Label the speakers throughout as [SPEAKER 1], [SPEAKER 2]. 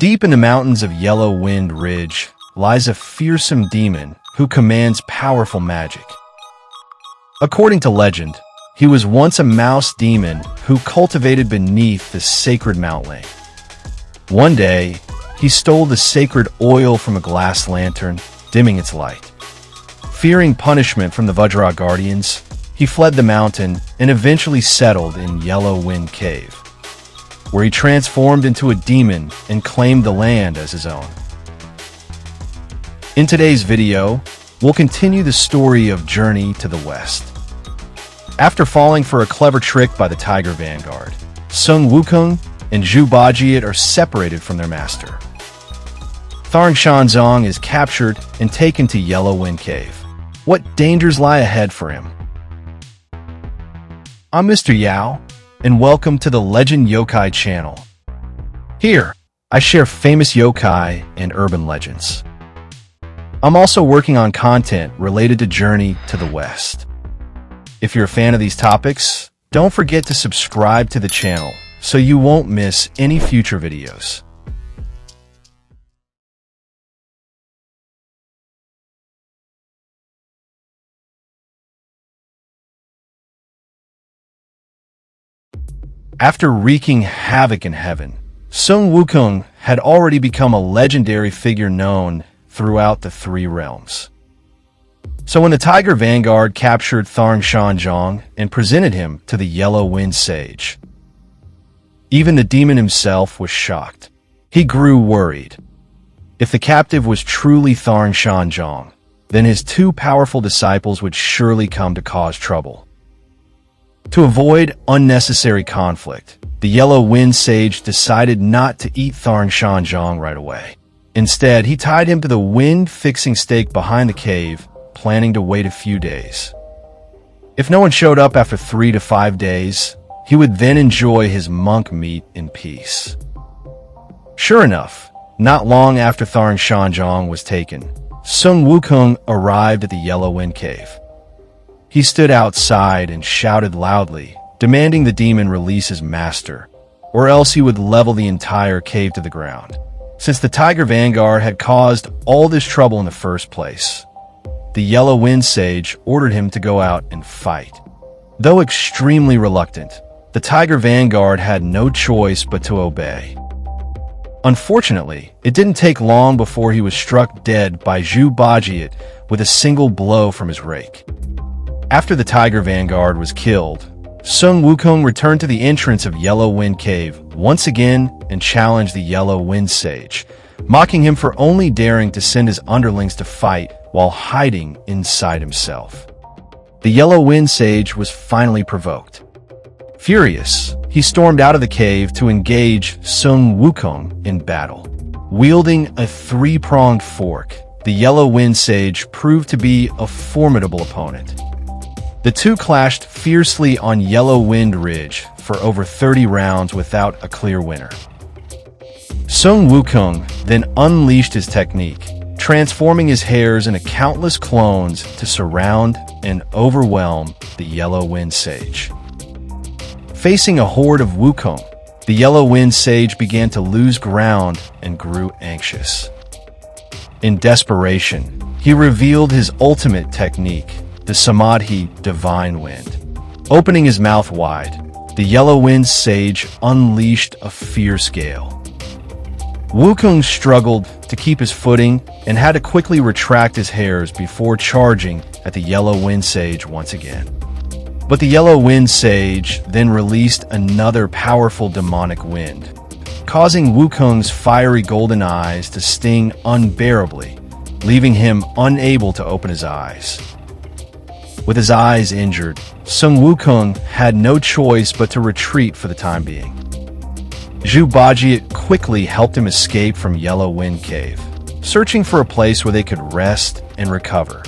[SPEAKER 1] Deep in the mountains of Yellow Wind Ridge lies a fearsome demon who commands powerful magic. According to legend, he was once a mouse demon who cultivated beneath the sacred mountain. One day, he stole the sacred oil from a glass lantern, dimming its light. Fearing punishment from the Vajra guardians, he fled the mountain and eventually settled in Yellow Wind Cave, where he transformed into a demon and claimed the land as his own. In today's video, we'll continue the story of Journey to the West. After falling for a clever trick by the Tiger Vanguard, Sun Wukong and Zhu Bajiat are separated from their master. Tharng Shanzong is captured and taken to Yellow Wind Cave. What dangers lie ahead for him? I'm Mr. Yao, and welcome to the Leyenda Yokai channel. Here, I share famous yokai and urban legends. I'm also working on content related to Journey to the West. If you're a fan of these topics, don't forget to subscribe to the channel so you won't miss any future videos. After wreaking havoc in heaven, Sun Wukong had already become a legendary figure known throughout the three realms. So when the Tiger Vanguard captured Tharng Shanzong and presented him to the Yellow Wind Sage, even the demon himself was shocked. He grew worried. If the captive was truly Tharng Shanzong, then his two powerful disciples would surely come to cause trouble. To avoid unnecessary conflict, the Yellow Wind Sage decided not to eat Tharng Shanzong right away. Instead, he tied him to the wind-fixing stake behind the cave, planning to wait a few days. If no one showed up after 3 to 5 days, he would then enjoy his monk meat in peace. Sure enough, not long after Tharng Shanzong was taken, Sun Wukong arrived at the Yellow Wind Cave. He stood outside and shouted loudly, demanding the demon release his master, or else he would level the entire cave to the ground. Since the Tiger Vanguard had caused all this trouble in the first place, the Yellow Wind Sage ordered him to go out and fight. Though extremely reluctant, the Tiger Vanguard had no choice but to obey. Unfortunately, it didn't take long before he was struck dead by Zhu Bajiat with a single blow from his rake. After the Tiger Vanguard was killed, Sun Wukong returned to the entrance of Yellow Wind Cave once again and challenged the Yellow Wind Sage, mocking him for only daring to send his underlings to fight while hiding inside himself. The Yellow Wind Sage was finally provoked. Furious, he stormed out of the cave to engage Sun Wukong in battle. Wielding a three-pronged fork, the Yellow Wind Sage proved to be a formidable opponent. The two clashed fiercely on Yellow Wind Ridge for over 30 rounds without a clear winner. Sun Wukong then unleashed his technique, transforming his hairs into countless clones to surround and overwhelm the Yellow Wind Sage. Facing a horde of Wukong, the Yellow Wind Sage began to lose ground and grew anxious. In desperation, he revealed his ultimate technique, the Samadhi Divine Wind. Opening his mouth wide, the Yellow Wind Sage unleashed a fierce gale. Wukong struggled to keep his footing and had to quickly retract his hairs before charging at the Yellow Wind Sage once again. But the Yellow Wind Sage then released another powerful demonic wind, causing Wukong's fiery golden eyes to sting unbearably, leaving him unable to open his eyes. With his eyes injured, Sun Wukong had no choice but to retreat for the time being. Zhu Bajiat quickly helped him escape from Yellow Wind Cave, searching for a place where they could rest and recover.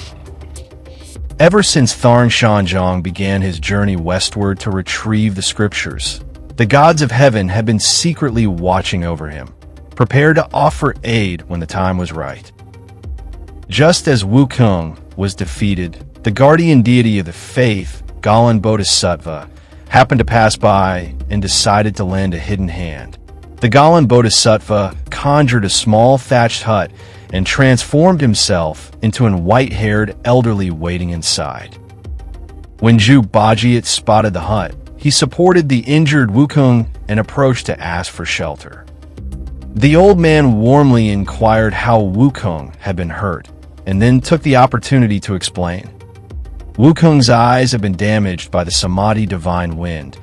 [SPEAKER 1] Ever since Tharng Shanzong began his journey westward to retrieve the scriptures, the gods of heaven had been secretly watching over him, prepared to offer aid when the time was right. Just as Wukong was defeated, the guardian deity of the faith, Galan Bodhisattva, happened to pass by and decided to lend a hidden hand. The Galan Bodhisattva conjured a small thatched hut and transformed himself into a white-haired elderly waiting inside. When Zhu Bajiat spotted the hut, he supported the injured Wukong and approached to ask for shelter. The old man warmly inquired how Wukong had been hurt, and then took the opportunity to explain. Wukong's eyes had been damaged by the Samadhi divine wind,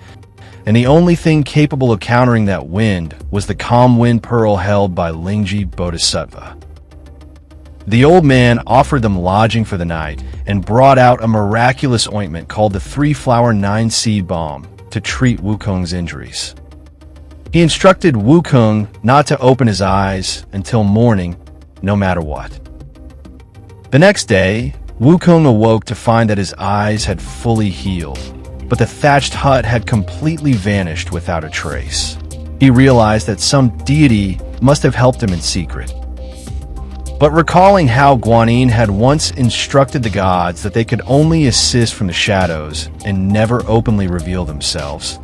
[SPEAKER 1] and the only thing capable of countering that wind was the calm wind pearl held by Lingji Bodhisattva. The old man offered them lodging for the night and brought out a miraculous ointment called the 3-flower 9-seed balm to treat Wukong's injuries. He instructed Wukong not to open his eyes until morning, no matter what. The next day, Wukong awoke to find that his eyes had fully healed, but the thatched hut had completely vanished without a trace. He realized that some deity must have helped him in secret. But recalling how Guanyin had once instructed the gods that they could only assist from the shadows and never openly reveal themselves,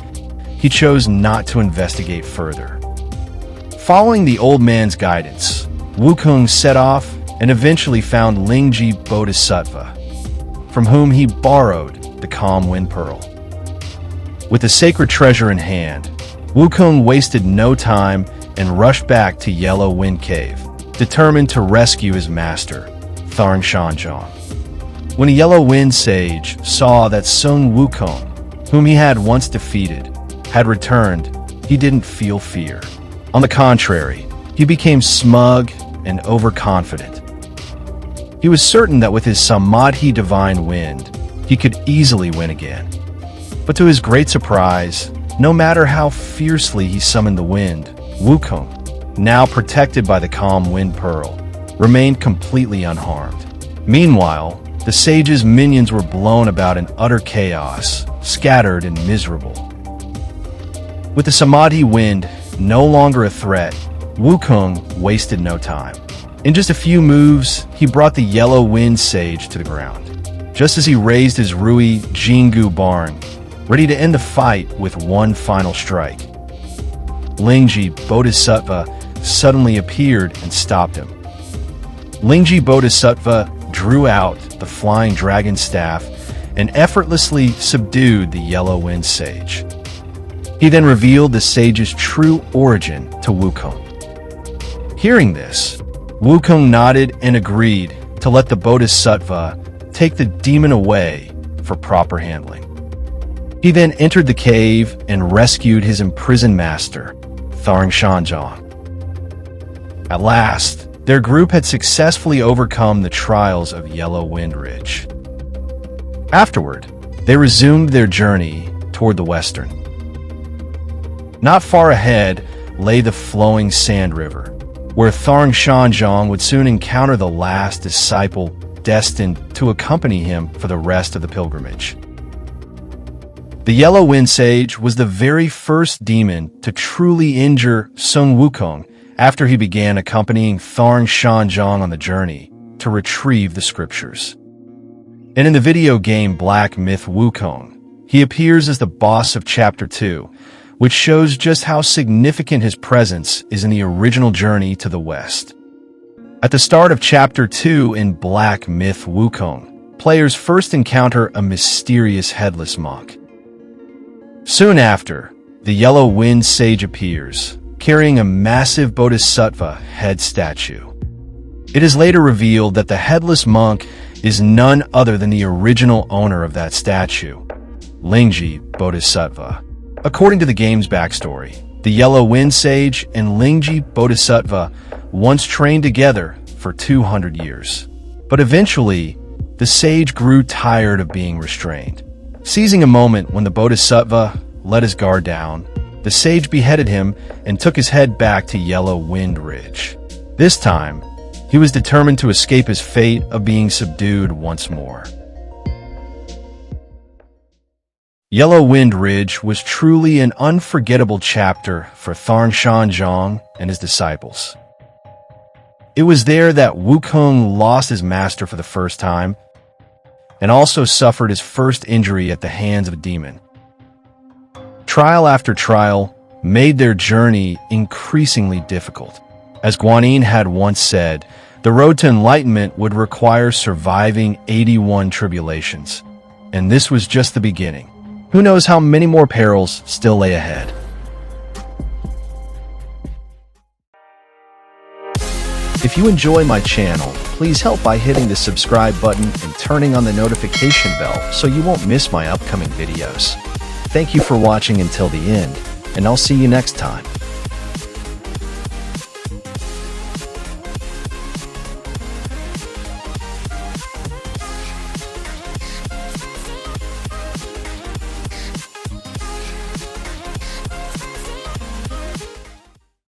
[SPEAKER 1] he chose not to investigate further. Following the old man's guidance, Wukong set off and eventually found Lingji Bodhisattva, from whom he borrowed the calm wind pearl. With the sacred treasure in hand, Wukong wasted no time and rushed back to Yellow Wind Cave, determined to rescue his master, Tharng Shanzhong. When a Yellow Wind Sage saw that Sun Wukong, whom he had once defeated, had returned, he didn't feel fear. On the contrary, he became smug and overconfident. He was certain that with his Samadhi divine wind, he could easily win again. But to his great surprise, no matter how fiercely he summoned the wind, Wukong, now protected by the calm wind pearl, remained completely unharmed. Meanwhile, the sage's minions were blown about in utter chaos, scattered and miserable. With the Samadhi wind no longer a threat, Wukong wasted no time. In just a few moves, he brought the Yellow Wind Sage to the ground. Just as he raised his Rui Jingu barn, ready to end the fight with one final strike, Lingji Bodhisattva suddenly appeared and stopped him. Lingji Bodhisattva drew out the flying dragon staff and effortlessly subdued the Yellow Wind Sage. He then revealed the sage's true origin to Wukong. Hearing this, Wukong nodded and agreed to let the Bodhisattva take the demon away for proper handling. He then entered the cave and rescued his imprisoned master, Tharng Shanzhong. At last, their group had successfully overcome the trials of Yellow Wind Ridge. Afterward, they resumed their journey toward the western. Not far ahead lay the flowing Sand River, where Tharng Shanzhong would soon encounter the last disciple destined to accompany him for the rest of the pilgrimage. The Yellow Wind Sage was the very first demon to truly injure Sun Wukong after he began accompanying Tharng Shanzhong on the journey to retrieve the scriptures. And in the video game Black Myth Wukong, he appears as the boss of Chapter 2, which shows just how significant his presence is in the original journey to the west. At the start of Chapter 2 in Black Myth Wukong, players first encounter a mysterious headless monk. Soon after, the Yellow Wind Sage appears, carrying a massive Bodhisattva head statue. It is later revealed that the headless monk is none other than the original owner of that statue, Lingji Bodhisattva. According to the game's backstory, the Yellow Wind Sage and Lingji Bodhisattva once trained together for 200 years. But eventually, the sage grew tired of being restrained. Seizing a moment when the Bodhisattva let his guard down, the sage beheaded him and took his head back to Yellow Wind Ridge. This time, he was determined to escape his fate of being subdued once more. Yellow Wind Ridge was truly an unforgettable chapter for Tharng Shanzhong and his disciples. It was there that Wukong lost his master for the first time, and also suffered his first injury at the hands of a demon. Trial after trial made their journey increasingly difficult, As Guanyin had once said, the road to enlightenment would require surviving 81 tribulations. And this was just the beginning. Who knows how many more perils still lay ahead. If you enjoy my channel, please help by hitting the subscribe button and turning on the notification bell so you won't miss my upcoming videos. Thank you for watching until the end, and I'll see you next time.